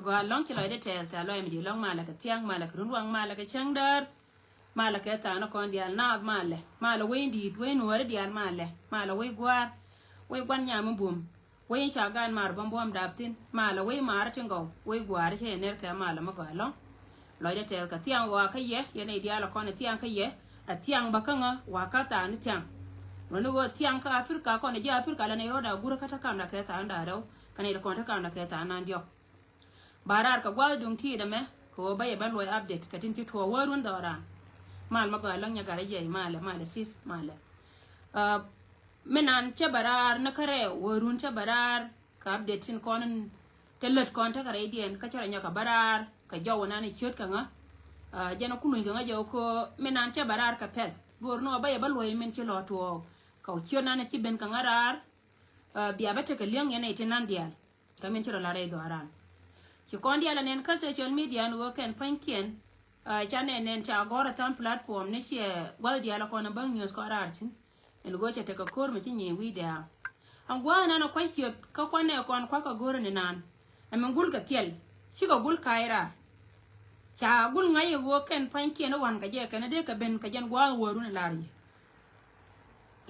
go long ki loy de tes ta loy mi di long mala ka tiang mala ka runwang mala ka changdar mala ka ta no kon dial na mala we ndi we no re dial mala we gwar we gwan nyam bum we cha gan mar bom bom daptin mala we mar tingo we gwar che ner ka mala ma go long loy de tel ka tiang wa ka ye ne dial kon tiang ka ye a tiang bakanga wa ka ta ni tiang no go tiang ka afrika kon je afrika la ne roda gura ka ta kam na ka ta anda daw kan ida kon ta kam na ka ta nan dio barar ka gwal dung ti da me ko baye ban loy update ka tin ti to warun da ran mal ma go lang nya gare je mala sis mala menan ce barar na kare warun ce barar ka update tin kon telet kon ta kare dien ka cara nya ka barar ka jawo na ni chot ka nga jana kulu nga jawo ko menan ce barar ka pes gorno baye ban loy men ci loto ka chot na ci ben ka ngarar biya bata ka liang yana itinan dial ka men ci la re do ran ci kon dial nen ka social media no ken pankien chane nen cha gora tan platform ne she wal dial ko na bang news ko arartin en go che te ka kor mi tinyi video an gwa na na kwashi ka kwane kon kwa ka gora ni nan amen gul ka tiel shi ka gul kaira cha gul ngai go ken pankien no wan ka je ka na de ka ben ka jan gwa woru na lari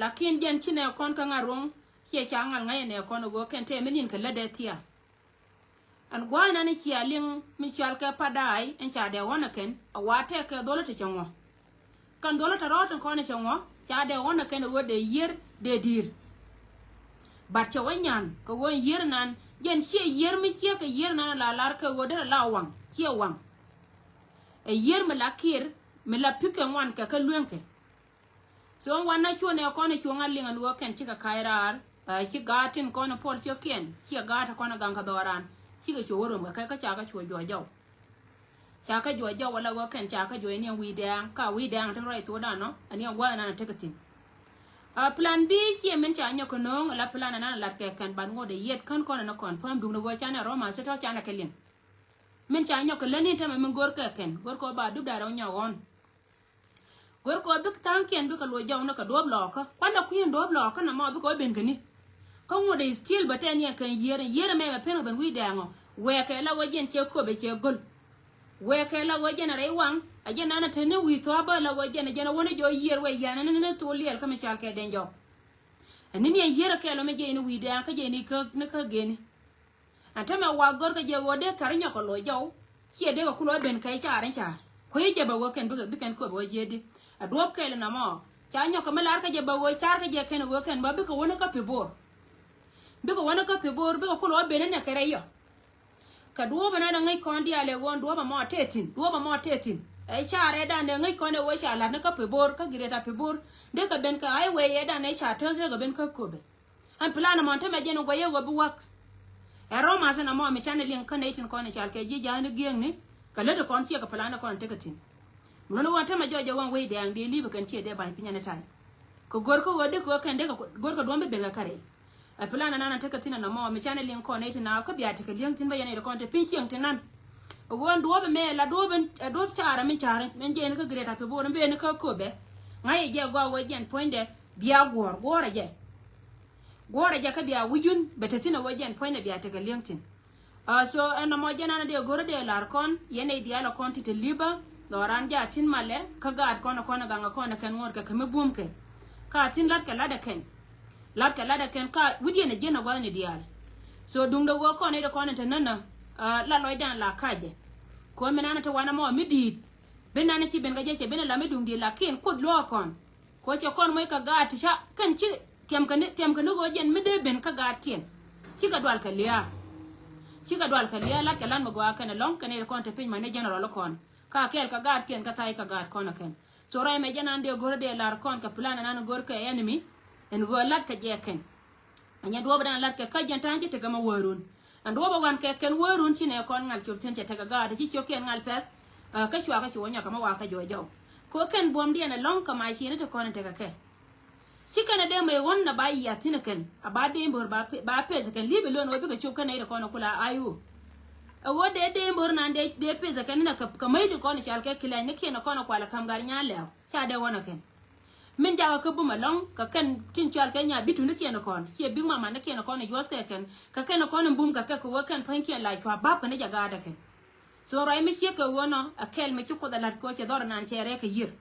lakin jen chine kon ka ngarong she cha ngal ngai ne kon go ken te menin ka lade tia an gwana ni chialing mi chial ka padai en cha de wona ken a wate ka dole te changwa kan dole ta rotan ko ne changwa cha de wona ken wo de yer de dir bar cha wanyan ko won yer nan jen che yer mi che ka yer nan la lar ka wo de la wang che wang e yer mi la kir mi la pike wan ka ka luenke so wana chone ko ne chunga linga wo ken chi ka kairar chi gatin ko na pol chi ken chi gata ko na ganga doran chi ga choro ma kai ka cha ka chwo jo jaw cha ka jo jaw wala go ken cha ka jo ni wi dang ka wi dang tan rai to da no ani wa na ta katin plan b chi men cha nya ko no la plan na la ke kan ban ngo de yet kan ko na kon pam dum no go cha na roma se to cha na kelin men cha nya ko leni ta men gor ka ken gor ko ba du da raw nya won gor ko bik tan ken bi ka lo jaw na ka dob lo ka kwala ku yin dob lo ka na ma bi ko ben kani kan wo de still baten ya kan yere me me peno ben wi dango we ka la wajen che ko be che gol we ka la wajen rai wang ajen na tane wi to ba la wajen jena wona jo yer we yana ne to liel ka me chal ke den jo ani ne yere ka lo me je ni wi dan ka je ni ka ne ka geni ata me wa gor ka je wo de karinya ko lo jaw che de ko lo ben kai cha ran cha ko je ba wo ken bi ken ko bo je di adop ka le na mo cha nya ko me lar ka je ba wo char ka je ken wo ken ba bi ko wona ka pe bor biko wana ka pebor biko kulo bene ne kere yo ka duo bana da ngai kondi ale won duo ba mo tetin ai chare da ne ngai kone wo sha la ne ka pebor ka gire da pebor de ka ben ka ai we ye da ne sha to ga ben ka kobe an plana mo te me jeno go ye go bu wax e roma sana mo me channel yen kan etin kone chal ke ji jani gieng ni ka le to kon ti ka plana kon te ka tin mo no wanta ma jojo wan we de ang de libe kan ti de ba pinya ne tai ko gor ko wode ko kan de ko gor ko do be ben ga kare a plana nana taka tina na mo mi channel link ko ne tina ka biya taka link tin bayane da konta pinching tinan gon do be me la do ben do chara min chara men je ne ka greta pe bo be ne ka ko be ngai je go wo jen poinde biya gora je ka biya wujun beta tina wo jen poinde biya taka link tin so en mo jena na de goro de lar kon yene dia la konti te liba do ran ja tin male ka gad kono ganga kono kan ngor ka me bumke ka tin lat ka lada ken lada ken ka wudi ne jena wal ne dial so dung do go ko ne de ko ne tanana la loy dan la kaje ko menana to wana mo midit benana ci ben gaje ci ben la medung di la ken ko lo kon ko ci kon moy ka gati sha kan ci tem kan go jen mede ben ka gat ken ci ka dwal ka liya la ka lan mo go ka ne long ka ne ko te pin ma ne general kon ka kel ka gat ken ka tai ka gat kon ken so ray me jena ande go de lar kon ka plan nan gor ka enemy en go lat ka jeken anya do badan lat ka janta anje te gama warun and do ba wan ka ken warun chine kon ngal chop ten te ga ga ti chok ken ngal pes ka shwa ka chiwonya kama wa ka jojo ko ken bom dia na long ka ma shi ne te kon te ka ke sikana de me wonna ba yi atina ken abade mbor ba pes ken libe lon obi ka chop kana ida kon kula ayu wo de mbor nan de pes ken na ka mai ko ne chal ka kila ne ken kon kwala kam gar nya le cha de wona ken min jaga ka buma long ka kan tin chal ka nya bitu ne kena kon che bing mama ne kena kon yos ka ken ka ken kon bum ka ko kan pan ken la chwa bab ka ne jaga da ken so rai mi che ka wono akel me ko da lat ko che dor nan chere ka yir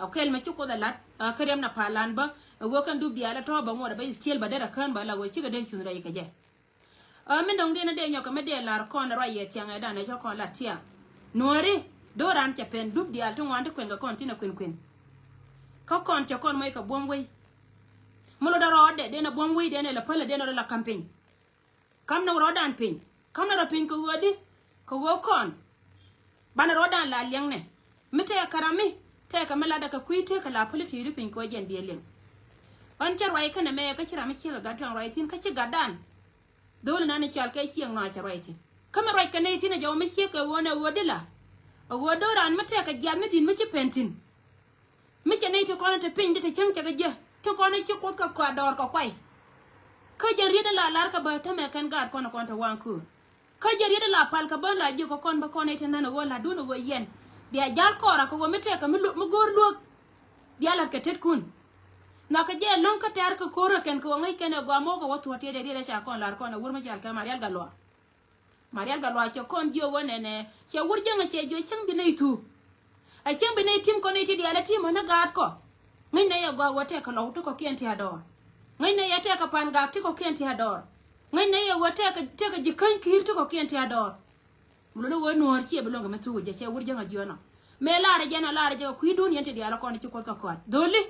akel me ko da lat karem na palan ba wo kan du biala to ba ngora ba stiel ba da kan ba la go chi ga den chun rai ka je min dong de na de nyoka me de lar kon rai ye tiang da ne cho kon la tia nori doran che pen du bial to wande kwen ga kon tina kwen ka kon cha kon mai ka bomwei mulo da rode de na bomwei de ne la pala de na la campaign kam na rodan pin kam na pin ko wodi ko wo kon bana rodan la liang ne mite karami te ka mala da ka kuite ka la politi ri pin ko jen bi leng on cha roi kana me ka chira mi chi ga tan roi tin ka chi gadan dole na ne chal kai siang ma cha roi tin kama roi kana tin na jaw mi chi ka wona wodila wo doran mite ka jamme din mi chi pentin mi che nei to kono te pin de te chang chaga je to kono chi kot ka kwa dor ka kwai ka je ri de la lar ka ba ta me kan gad kono kon ta wan ku ka je ri de la pal ka ba la je ko kon ba kono te na no la du no go yen bia jal ko ra ko mi te ka mi gor luok bia la ka tet kun na ka je lon ka tar ka ko ra ken ko ngai ken go mo ko watu te de ri de cha kon lar kono wur ma jal ka marial galwa cho kon je wone ne che wur je ma che jo chang bi nei tu a chang bi nei tim ko nei ti dia la tim na gad ko ngai ne ya go wote ka lo to ko kien ti ador ngai ne ya te ka pan ga ti ko kien ti ador ngai ne ya wote ka te ka jikan kir to ko kien ti ador mulo no no chi be lo ga metu je che wur je ma jo no me la re je na la re je ku dun yente dia la ko ni ko ka dole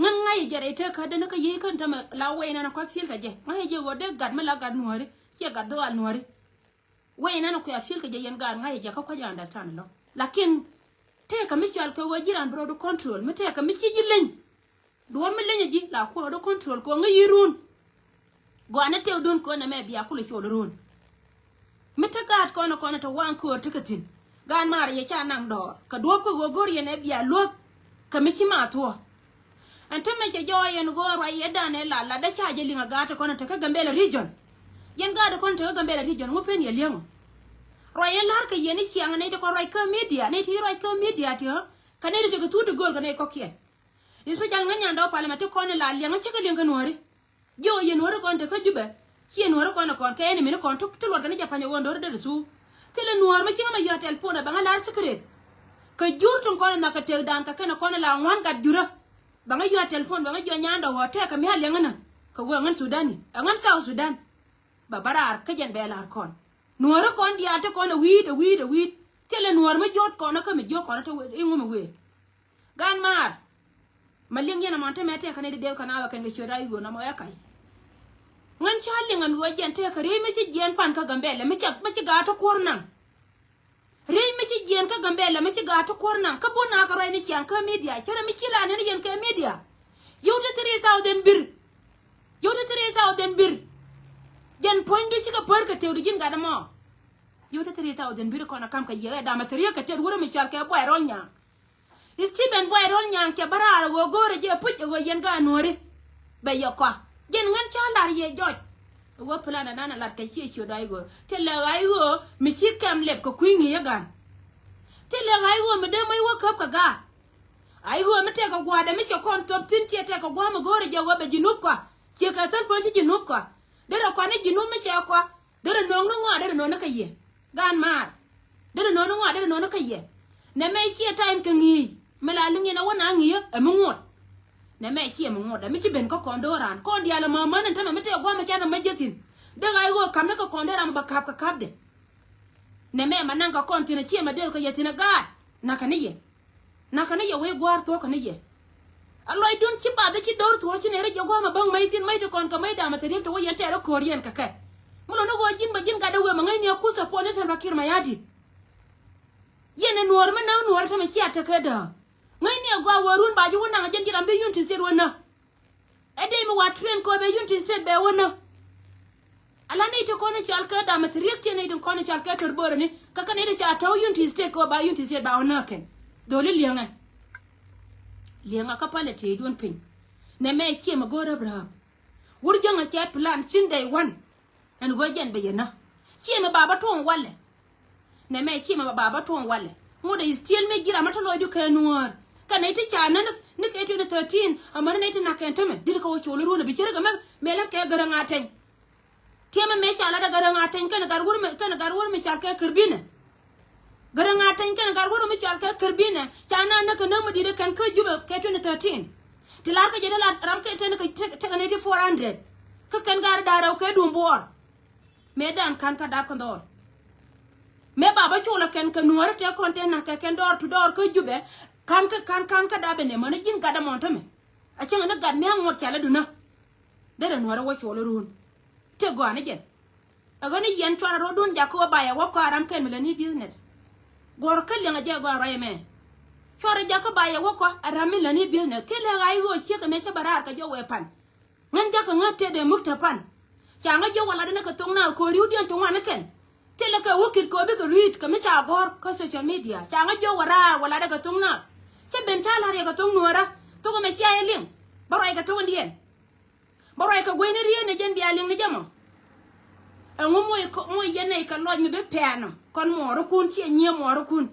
ngan ngai je re te ka de na ka yi kan ta ma la we na ko fil ka je ngai je wo de gad ma la gad nuore che gad do al nuore we na ko ya fil ka je yen ga ngai je ka ko ja understand lo lakin te ka mi chal ka wajiran bro do control mi te ka mi chi jilen do mi lenya ji la ko do control ko nga yirun go na te don ko na me biya ko le chol run mi te gat ko na to wan ko te katin gan mar ye cha nang do ka do ko go gor ye ne biya lo ka mi chi ma to ante me che jo yen go ra ye da ne la da cha je linga gata ko na te ka gambela region yen gada ko te ka gambela region mo pen ye lengo roye lar ka yeni chiang ne to ko roi ka media ne ti roi ka media ti ka ne to tu to gol ka ne ko kien isu jang nganya ndo parliament ko ne la liang che ka liang ka nori jo yen woro kon te ka jube chien woro kon ka ne mi ne kon to to ka ne japanya wondo de su tele nuor ma chinga ma ya telefona ba ngala secret ka jur ton kon na ka te dan ka kana kon la ngwan ka jura ba nga ya telefon ba nga jo nyanda ho te ka mi ha liang na ka wo ngan sudani ngan south sudan ba barar ka jen be lar kon nuora kon dia te kon weed tele nuor ma jot kon ka mi jot kon te ingu me we gan mar maling yana monte mete ka ne de kana ga kan be shoda yugo na mo yakai ngan chali ngan wo jen te ka re me ci jen pan ka gambele me ci ga to kornan re me ci jen ka gambele me ci ga to kornan ka bona ka rai ni cian ka media chere mi ci la ne jen ka media yow de 3000 bir jen point ci ka par ka te du gin ga da mo yow de 3000 bir ko na kam ka yega da material ka te wuro mi chal ka boy rol nya Steven boy rol nya ke bara go gore je puj go yen ga nore be yokwa jen ngan chala ye joj wo plana nana lat ka chi dai go te la ai go mi chi kam lep ko kwingi ya gan te la ai go mi de mai wo kap ka ga ai go mi te ka gwa da mi che kon top tin che te ka gwa mo gore je wo be jinup kwa che ka tan po chi jinup kwa de ro kwa ne jinup mi che kwa de ro nong ngwa de ro no ka ye gan mar de ro no ngwa de ro no ka ye ne me chi time ka ngi me la lingi na wona ngi e mo ngot ne me chi mo ngot da mi chi ben ko kondoran kon dia la mama nan tama mete gwa ma chana majetin de ga go kam na ko kondoran ba kap ka kap de ne me manan ka kon tina chi ma de ko yetina gad na ka ne ye we gwar to ka ne ye alloy dun chi ba de chi dor to chi ne re gwa ma bang mai tin mai to kon ka mai da ma tare to wayen tere korean ka kai mulo no go jin ba jin ga da we ma ngai ne ku sa pone sa bakir ma yadi yene nuor ma na nuor ta ma chi ata ka da ngai ne gwa warun ba ji wona jen jiran be yunti sir wona e de mi wa train ko be yunti sir be wona ala ne to ko ne chi alka da material ti ne dun ko ne chi alka tor bore ne ka ka ne de cha taw yunti sir ko ba yunti sir ba wona ken dole lianga ka pale te dun pin ne me chi ma gora bra wur janga chi plan sin day one an go jen be yana chi ma baba ton walle ne me chi ma baba ton walle mo de still me gira mata lo du ka nuor kan ite chana ni ke 2013 amana ite na kan tame dir ka wacho luru na bikira ga me la ke garan aten tema me chala da garan aten kan garwur me chal ke kirbine garan aten kan garwur me chal ke kirbine chana na kan mu dire kan ka juba ke 2013 tilar ka jeda la ram ke ite ka ne 400 ka kan gar daraw ke dumbor me dan kan ka da kan dor me baba chola ken ka nuara te konten na ka ken door to door ka jube kan ka da bene man jin ka da monta me a chen na gad me ngot chala duna dere nuara wa chola run te go ane jen agoni yen twara ro dun jako ba ya wa ko aram ken melani business gor ka lenga je go ra me chora jako ba ya wa ko aram melani business tele ga yo che ka me ka barar ka je we pan ngan jako ngate de mukta pan changa je wala dana ka tongna ko riu dian tongwa na ken tele ka wukit ko be ka read ka me cha gor ka social media changa jo wala da ka tongna che ben ta la ka tong nuara to ko me cha elim barai ka tong dien barai ka gwen ri ne jen bi aling ne jamo ngo mo yene ka loj me be piano kon mo ro kun che nye mo ro kun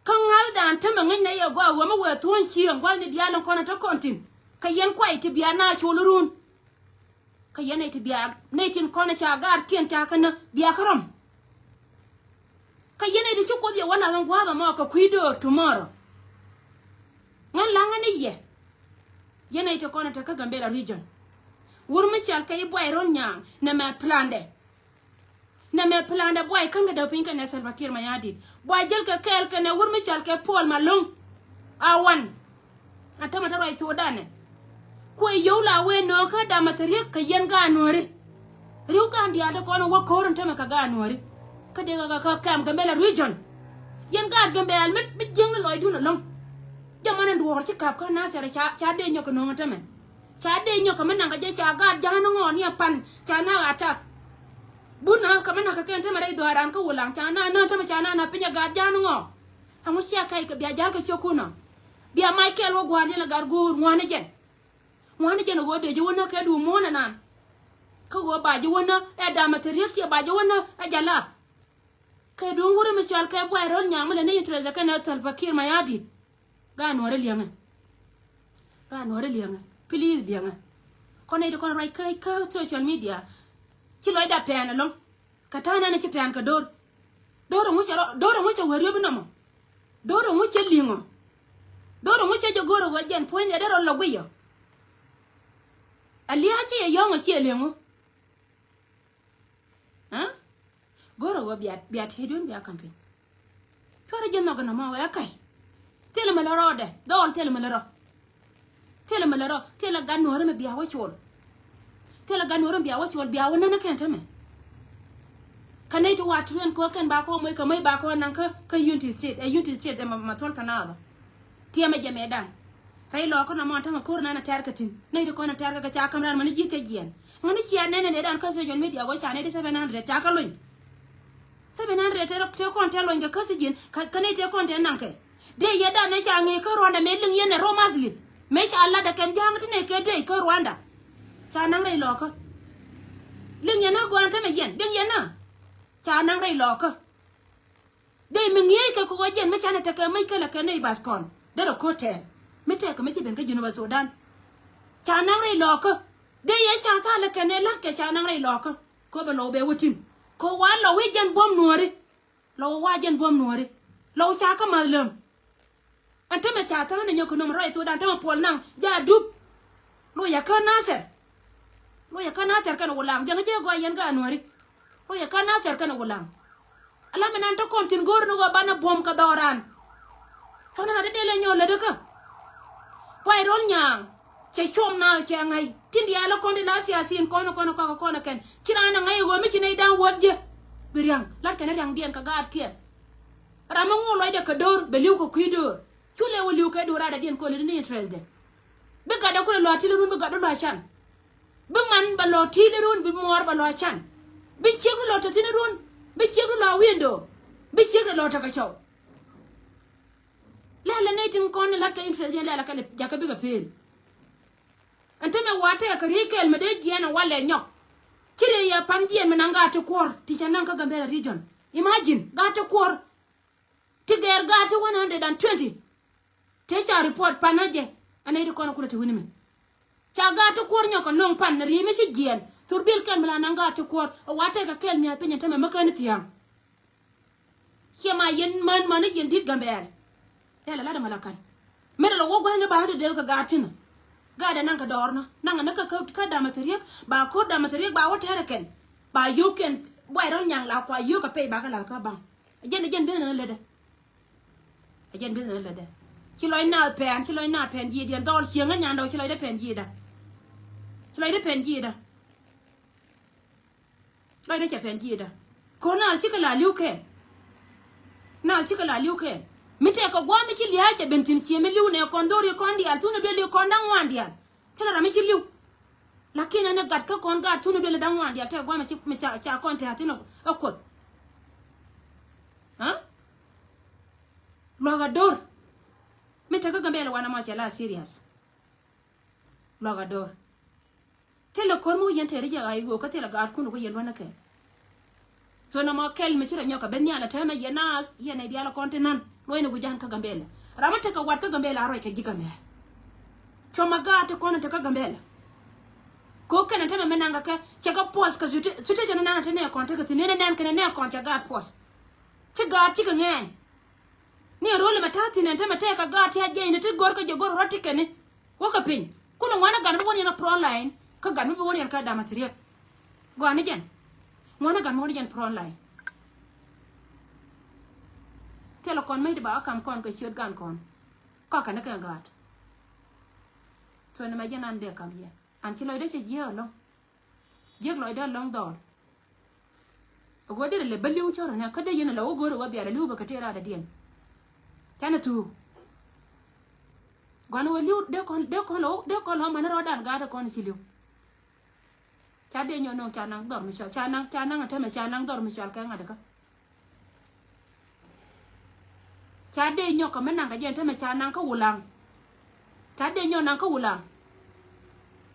kan ngal dan ta ma ngai ne ya go wa ma we ton chi ngwa ne dia lon kon ta kontin ka yen kwai ti bia na cholurun ka yen ti bia ne tin kon cha gar kien ta kana bia karam ka yen ti ko dia wala ngan gwa ga ma ka kuido tomorrow ngan la ngan ye yen ti kon ta ka Gambela region wur mi chal kay boy ron nyang na me plande boy kan ga da pin kan Salva Kiir Mayardit boy jel ka kel kan wur mi chal kay Paul Malong awan atama ta roi to dane ko yola we no ka da matari ka yen ga nore riu ka ndia da kono wa koron tama ka ga nore ka de ga ka kam Gambela region yen ga Gambela mit jeng loy du no long jamana nduor ci kap ka na sere cha de nyok no tama cha de nyok ka menanga je cha ga jang no ngon ya pan cha na ata buna ka menanga ka ken tama dai do aran ka wulang cha na tama cha na pinya ga jang no amu sia kai ka bia jal ka chokuno bia Michael wo gwarje na gargur ngwane jen go de jona ka du mona nan ka go ba jona e da material ci ba jona e jala ka du ngure mi chal ka boy ron nyam le ne interest ka na Salva Kiir Mayardit ga nore lianga please lianga kono ide kono rai kai ka social media ci loy da pen long ka tana na ci pen ka doro mu ci wariyo binamo doro mu ci lingo doro mu ci jogoro go jen point de ro loguyo aliya ci yongo ci lingo ha goro go biat hedon biya campaign tore jenno go no ma wa kai tele malaro de dol tele malaro tele ganore me biya wachol tele ganore biya wachol biya wona na kenta me kanai to watren ko kan ba ko mai kamai ba ko nan ka unity state da matol kanalo tiame jame dan rai lo ko na mo ta ko na tarkatin nei to ko na tarka ka cha kamran man jite gien ngani ci ne dan ka social media go cha ne 700 ta ka loin 700 te ko te loin ga kasijin kanai te ko te nan kai de ye dan ne cha ngi ko ronda me ling yene romasli me cha Allah da kan jang tine ke de ko Rwanda cha nang rai lo ko ling yana go anta me yen ding yana cha nang rai lo ko de me ngi ka ko jen me cha na ta ka me kala ka nei baskon de ro ko te me te ka me ci ben ka jinu ba Sudan cha nang rai lo ko de ye cha ta la ka ne la ke cha nang rai lo ko ba lo be wutim ko wa lo wi jen bom nuori lo wa jen bom nuori lo cha ka malum ante me cha ta ne nyoko no rai to dan ta pol nang ja dub lo ya ka naser kan wulang jang je go yen ga nuori lo ya ka naser kan wulang ala me nan to kontin gor no go bana bom ka doran fana de le nyole de ka pai ron nyang che chom na che ngai tindi ala kondi la siasin kono ken chirana ngai go mi chinai dan wodje biriang la kan yang dien ka gar kien ramango lo de ka dor beliu ko kuidor chule woliu ka dora da dien ko le ni interest de be ga da ko lo atilun be ga do la chan be man ba lo tilun be mor ba lo chan be chegu lo tatinun be chegu lo window be chegu lo ta ka chaw la netin kon la ka interest de la ka le jaka be ga pel ante me wate ka rikel me de giena wale nyok chire ya pan gien me nanga te kor ti chanan ka Gambela region imagine ga te kor ti ger ga te 120 te cha report panaje anai de kono kulati wini min cha ga to kor nyoko long pan na rime shi gien turbil kan mala nanga to kor wate ka kel mi apenya tama makani tiang ma yen man yen dit gambel la la da malakan mera lo go ne ba de ka gatina ga da nan ka dorna nan na ka da material ba ko da material ba wata haraken ba you can boy ron yang la kwa you ka pay ba ka la ka bang jen be na le de jen be na le de chi loy na pen yi dian dol xiang ngan do chi loy de pen yi da chi loy de pen yi da loy de che pen yi da ko na chi ka la liu ke na chi ka la liu ke mi te ko gwa mi chi liya che bentin chi mi liu ne kon dori kon di al tu ne be liu kon dang wan di al tela ra mi chi liu lakini ne gat ka kon ga tu ne be dang wan di al te gwa mi cha kon te atino okot ha logador mi te ka gambele wana ma che la serious logador tela kon mo yen te ri ja ai go ka tela ga ku no ko yen wana ke so na ma kel mi chira nyoka ben yana tama yenas yene diala kontinan loine gujan ka gambele ramata ka wat ka gambele aro ke gigame choma gata kono te ka gambele ko kana tama menanga ka chaka pos ka sute jana nana tene konta ka tinene nan kana ne konta gat pos ci gat ci ka ngen ni role matati ne tama te ka gat ya je ne te gor ka je gor roti kene waka pin kuno wana gan bo ni na pro line ka gan bo ni ka da material go ani jen ngona gan mo jen pro line telo kon mai ba kam kon ko shot gan kon ko kana ka gat so na ma jen an de kam ye an ci loy de ci je lo je loy de long dor go de le baliu choro na kada yena lo go ro biya lu ba ka tera da dien tana tu gwana waliu de kon lo man ro dan ga da kon ci liu cha de nyo no cha nang dor mi cha nang ta me cha nang dor mi cha ka ngada ka cha de nyo ka men nang ka jen ta me cha nang ka wulang cha de nyo nang ka wulang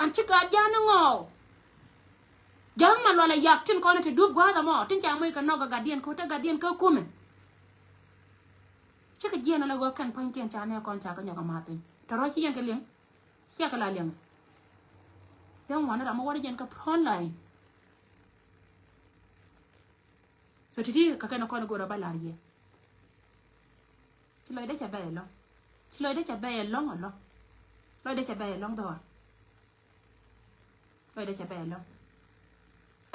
an chi ka ja na ngo jang ma lo la yak tin ko na te dub gwa da mo tin cha mai ka no ga gadien ko ta gadien ka kume chi ka jen na go kan pon tien cha ne kon cha ka nyo ka ma pin ta ro chi yen ka leng sia ka la leng don't want to am what again ka online so titi ka kana kono go ra balarje ti loy de cha ba lo ti loy de cha ba lo ngolo loy de cha ba lo do loy de cha ba lo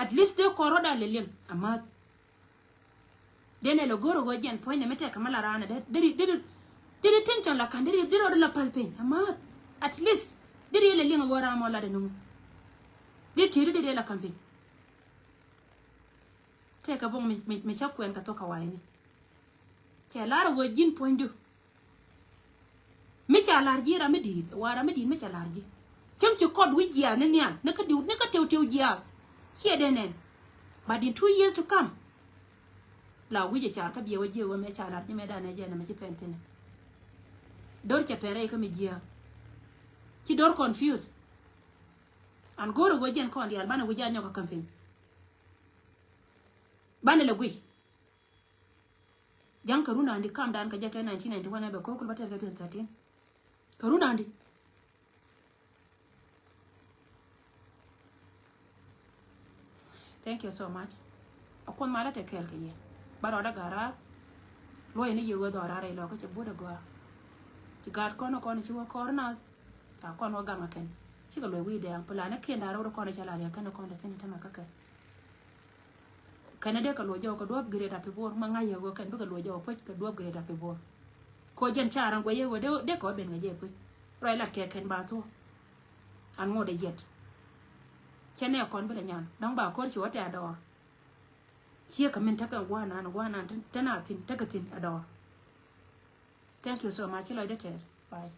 at least de ko roda le lem amma dene lo goro go jen point mete kamala rana de tension la kan de ro la palpen amma at least de le lem go ra mo la de no de tiri de la camping te ka bon me cha kwen ka to ka wani ke lar go jin pondu me cha larji ra me di wara me di me cha larji chen chi kod wi dia ne nyan ne ka diu ne ka tew dia here de nen but in 2 years to come la wi je cha ka biye waje wo me cha larji me da ne je na me chi pentene dor cha pere ka me dia ki dor confused an goro go jen kon dial bana wuja nyoka campaign bana le gui jang karuna andi kam dan ka jake 1991 be ko kul batel 2013 karuna andi thank you so much akon mala te kel ke ye baro da gara loy ni yewo do rare lo ko ci boda go ci gar kono ci wo korna ta kono gama ken ci ga loy wi de am pula na ken da ro kono ci la ya kan kono tin ta makaka kana de ka lo jaw ko do greda pe bor ma ngaye go ken be ka lo jaw po ka do greda pe bor ko jen charan go yewo de ko ben ngaje po roy la ke ken ba to an ngode yet chene kon be nyan dang ba ko ci wote ador chia ka men ta ka wana tana tin ta ka tin ador thank you so much lo de test bye